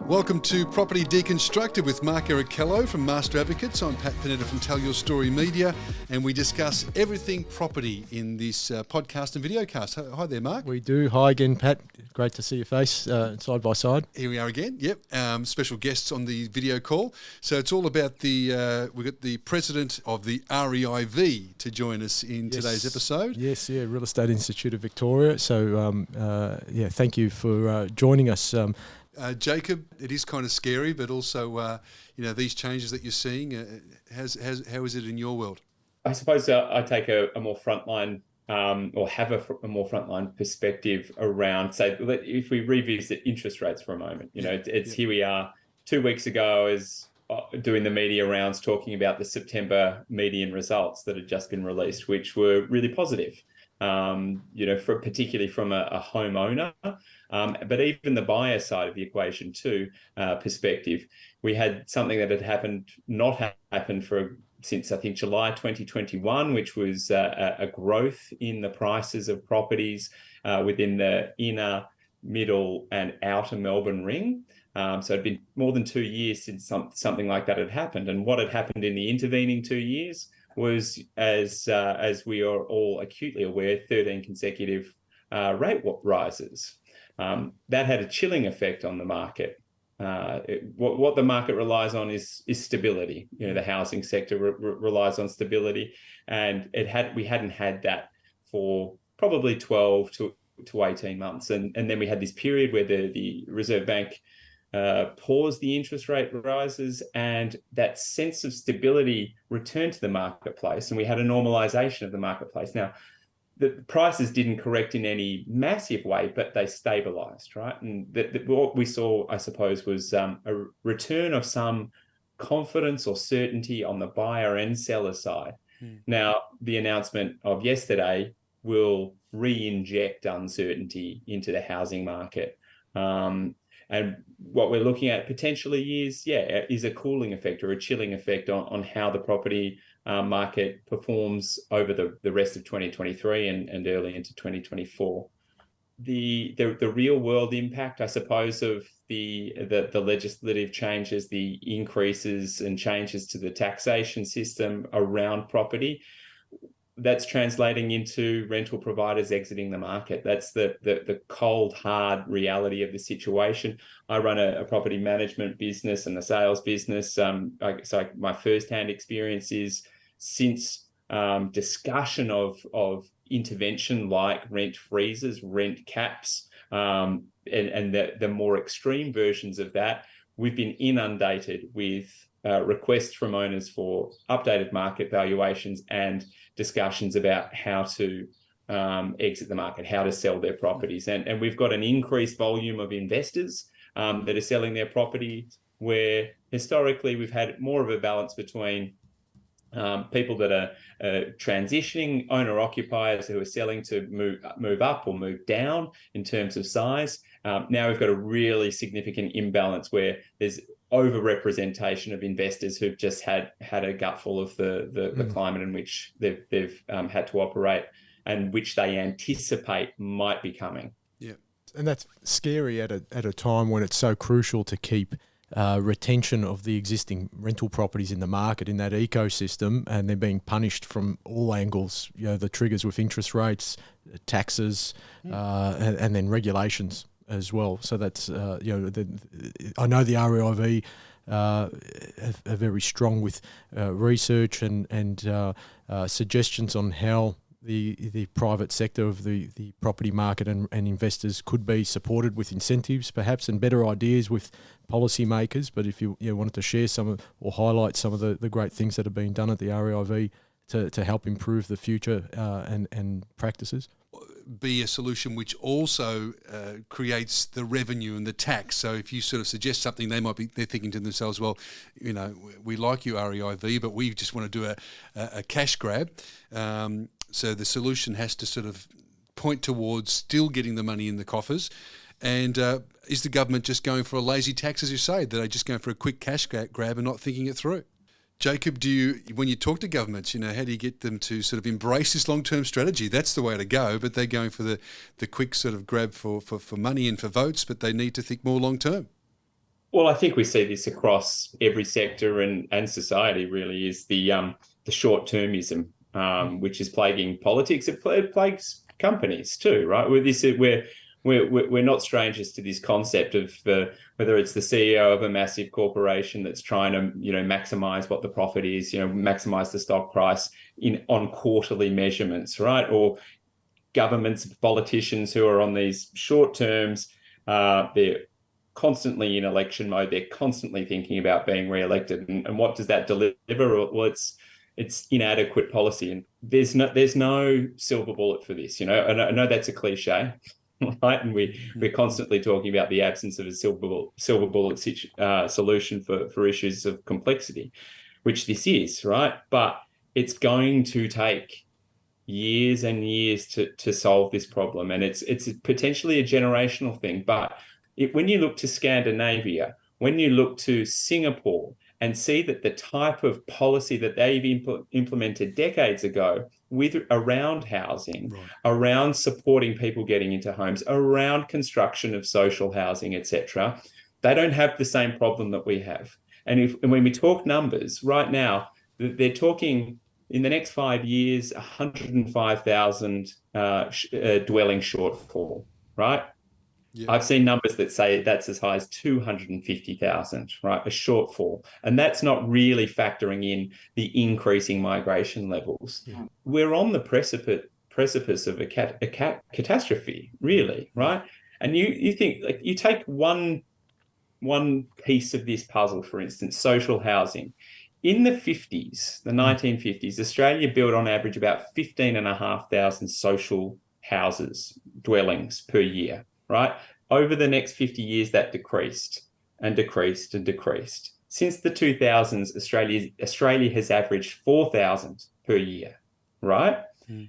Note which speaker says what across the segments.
Speaker 1: Welcome to Property Deconstructed with Mark Ericello from Master Advocates. I'm Pat Panetta from Tell Your Story Media, and we discuss everything property in this podcast and videocast. Hi there, Mark.
Speaker 2: We do. Hi again, Pat. Great to see your face side by side.
Speaker 1: Here we are again. Yep. Special guests on the video call. So it's all about we've got the president of the REIV to join us in today's episode.
Speaker 2: Yes, Real Estate Institute of Victoria. So, thank you for joining us.
Speaker 1: Jacob, it is kind of scary, but also, these changes that you're seeing, how is it in your world?
Speaker 3: I suppose I take a more frontline or have a more frontline perspective around, say, if we revisit interest rates for a moment. Here we are 2 weeks ago as doing the media rounds talking about the September median results that had just been released, which were really positive. Particularly from a homeowner, but even the buyer side of the equation too, perspective. We had something that had not happened since I think July 2021, which was a growth in the prices of properties within the inner, middle and outer Melbourne ring. So it'd been more than 2 years since something like that had happened. And what had happened in the intervening 2 years was, as we are all acutely aware, 13 consecutive rate rises. That had a chilling effect on the market. What the market relies on is stability. The housing sector relies on stability, and we hadn't had that for probably 12 to 18 months. And then we had this period where the Reserve Bank paused the interest rate rises, and that sense of stability returned to the marketplace, and we had a normalisation of the marketplace. Now, the prices didn't correct in any massive way, but they stabilised, right? And what we saw, I suppose, was a return of some confidence or certainty on the buyer and seller side. Now, the announcement of yesterday will re-inject uncertainty into the housing market. And what we're looking at potentially is a cooling effect or a chilling effect on how the property market performs over the rest of 2023 and early into 2024. The real world impact, I suppose, of the legislative changes, the increases and changes to the taxation system around property, that's translating into rental providers exiting the market. That's the cold, hard reality of the situation. I run a property management business and a sales business. So my first-hand experience is since discussion of intervention like rent freezes, rent caps, and the more extreme versions of that, we've been inundated with requests from owners for updated market valuations and discussions about how to exit the market, how to sell their properties. And we've got an increased volume of investors that are selling their properties, where historically we've had more of a balance between people that are transitioning, owner-occupiers who are selling to move up or move down in terms of size. Now we've got a really significant imbalance where there's over-representation of investors who've just had a gutful of the climate in which they've had to operate and which they anticipate might be coming.
Speaker 2: Yeah, and that's scary at a time when it's so crucial to keep retention of the existing rental properties in the market, in that ecosystem, and they're being punished from all angles. The triggers with interest rates, taxes, and then regulations as well. So that's I know the REIV are very strong with research and suggestions on how the private sector of the property market and investors could be supported with incentives, perhaps, and better ideas with policymakers. But if you wanted to share or highlight some of the great things that are being done at the REIV to help improve the future and practices.
Speaker 1: Be a solution which also creates the revenue and the tax. So if you sort of suggest something, they're thinking to themselves, well, we like you REIV, but we just want to do a cash grab. So the solution has to sort of point towards still getting the money in the coffers. And is the government just going for a lazy tax, as you say? That they're just going for a quick cash grab and not thinking it through? Jacob, when you talk to governments, how do you get them to sort of embrace this long-term strategy? That's the way to go, but they're going for the quick sort of grab for money and for votes, but they need to think more long-term.
Speaker 3: Well, I think we see this across every sector and society. Really, is the short-termism, which is plaguing politics. It plagues companies too, right? We're not strangers to this concept of whether it's the CEO of a massive corporation that's trying to maximize what the profit is, maximize the stock price on quarterly measurements, right? Or governments, politicians who are on these short terms. They're constantly in election mode. They're constantly thinking about being re-elected, and what does that deliver? Well, it's inadequate policy, and there's no silver bullet for this. And I know that's a cliche, right? And we're constantly talking about the absence of a silver bullet solution for issues of complexity, which this is, right? But it's going to take years and years to solve this problem, and it's potentially a generational thing. But when you look to Scandinavia, when you look to Singapore, and see that the type of policy that they've implemented decades ago around housing, right, around supporting people getting into homes, around construction of social housing, etc., they don't have the same problem that we have. And when we talk numbers right now, they're talking in the next 5 years, 105,000 dwelling shortfall, right? Yep. I've seen numbers that say that's as high as 250,000, right? A shortfall. And that's not really factoring in the increasing migration levels. Yeah. We're on the precipice of a catastrophe, really, right? And you think, like, you take one piece of this puzzle, for instance, social housing. In the 50s, the 1950s, Australia built on average about 15,500 social houses, dwellings per year, right? Over the next 50 years, that decreased and decreased and decreased. Since the 2000s, Australia has averaged 4,000 per year, right?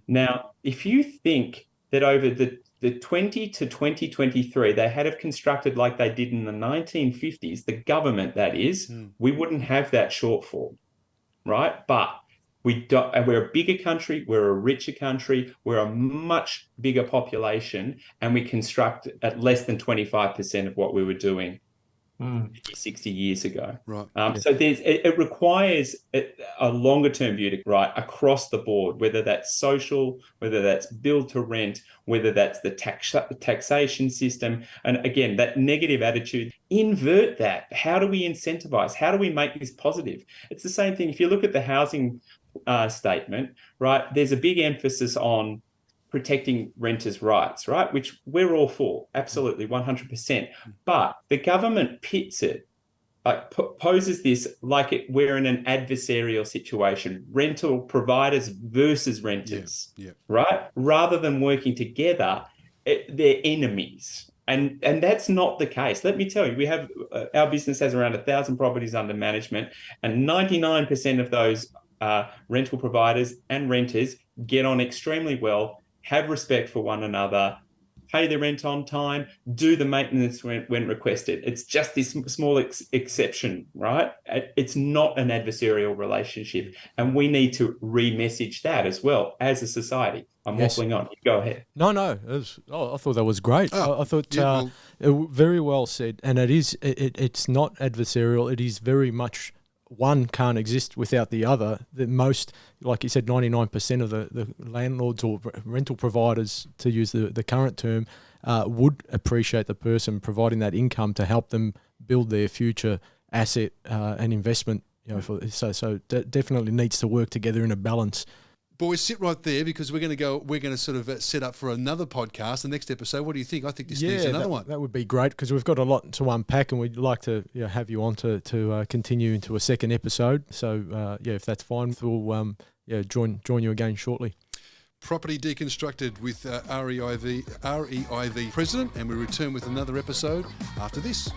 Speaker 3: Now, if you think that over the 20 to 2023, they had have constructed like they did in the 1950s, the government, that is, we wouldn't have that shortfall, right? But we don't, and we're a bigger country, we're a richer country, we're a much bigger population, and we construct at less than 25% of what we were doing 60 years ago. Right. So it requires a longer term view across the board, whether that's social, whether that's build to rent, whether that's the taxation system. And again, that negative attitude, invert that. How do we incentivize? How do we make this positive? It's the same thing. If you look at the housing statement, right, there's a big emphasis on protecting renters' rights, right, which we're all for, absolutely, 100%. But the government pits it, like poses this like we're in an adversarial situation, rental providers versus renters, right? Rather than working together, they're enemies. And that's not the case. Let me tell you, we have our business has around 1,000 properties under management, and 99% of those rental providers and renters get on extremely well, have respect for one another, pay their rent on time, do the maintenance when requested. It's just this small exception, right? It's not an adversarial relationship, and we need to re-message that as well as a society. I'm waffling on. Go ahead.
Speaker 2: No. I thought that was great. I thought very well said. And it's not adversarial. It is very much one can't exist without the other. The most, like you said, 99% of the landlords or rental providers, to use the current term, would appreciate the person providing that income to help them build their future asset and investment. So that definitely needs to work together in a balance.
Speaker 1: Boys, sit right there, because we're going to sort of set up for another podcast, the next episode. What do you think? I think this needs another one.
Speaker 2: That would be great, because we've got a lot to unpack, and we'd like to have you on to continue into a second episode. So, if that's fine, we'll join you again shortly.
Speaker 1: Property Deconstructed with REIV President, and we return with another episode after this.